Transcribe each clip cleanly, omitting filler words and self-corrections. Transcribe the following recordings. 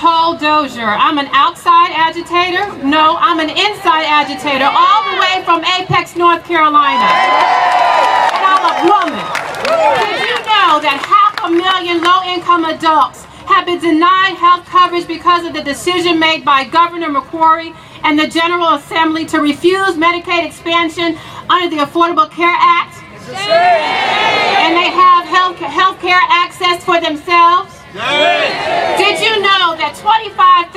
Nicole Dozier. I'm an outside agitator. No, I'm an inside agitator, all the way from Apex, North Carolina. And I'm a woman. Did you know that 500,000 low-income adults have been denied health coverage because of the decision made by Governor McCrory and the General Assembly to refuse Medicaid expansion under the Affordable Care Act? And they have health care access for themselves? Did you know that 25,000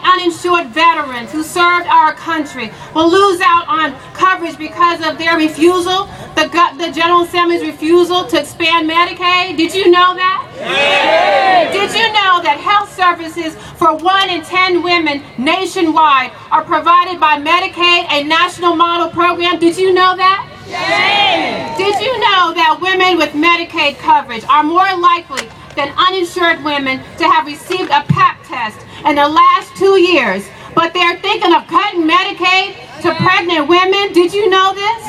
uninsured veterans who served our country will lose out on coverage because of their refusal, the General Assembly's refusal to expand Medicaid? Did you know that? Did you know that health services for 1 in 10 women nationwide are provided by Medicaid, a national model program? Did you know that? Did you know that women with Medicaid coverage are more likely than uninsured women to have received a Pap test in the last 2 years, but they're thinking of cutting Medicaid to pregnant women? Did you know this?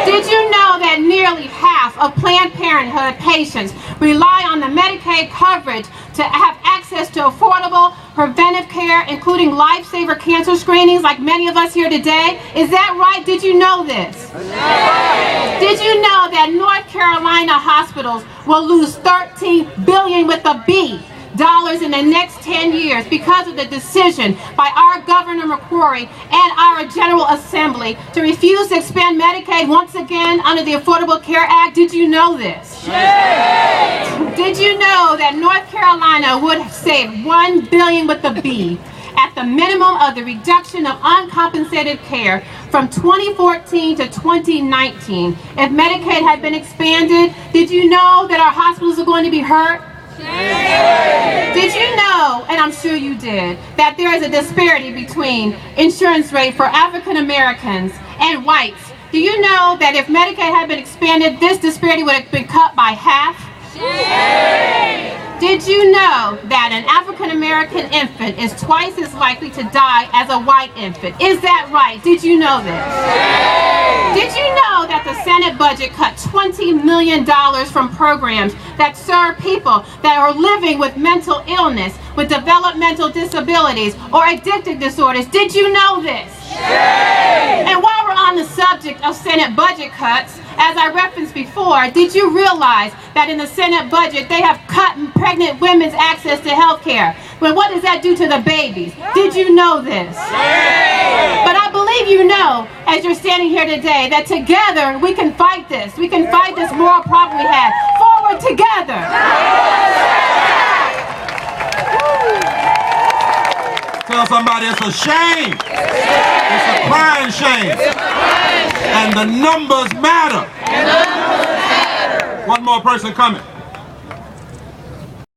Did you know that nearly half of Planned Parenthood patients rely on the Medicaid coverage to have access to affordable preventive care, including lifesaver cancer screenings like many of us here today? Is that right? Did you know this? Did you know that North Carolina hospitals will lose $13 billion with a B dollars in the next 10 years because of the decision by our Governor McCrory and our General Assembly to refuse to expand Medicaid once again under the Affordable Care Act? Did you know this? Did you know that North Carolina would save $1 billion with a B at the minimum of the reduction of uncompensated care from 2014 to 2019 if Medicaid had been expanded? Did you know that our hospitals are going to be hurt? Did you know, and I'm sure you did, that there is a disparity between insurance rate for African Americans and whites? Do you know that if Medicaid had been expanded, this disparity would have been cut by half? Did you know that an African American infant is twice as likely to die as a white infant? Is that right? Did you know this? Did you know that the Senate budget cut $20 million from programs that serve people that are living with mental illness, with developmental disabilities, or addictive disorders? Did you know this? And while we're on the subject of Senate budget cuts, as I referenced before, did you realize that in the Senate budget they have cut pregnant women's access to health care? Well, what does that do to the babies? Did you know this? But I believe you know, as you're standing here today, that together we can fight this. We can fight this moral problem we have. Forward together! Tell somebody it's a shame. It's a crying shame. And the numbers matter. One more person coming.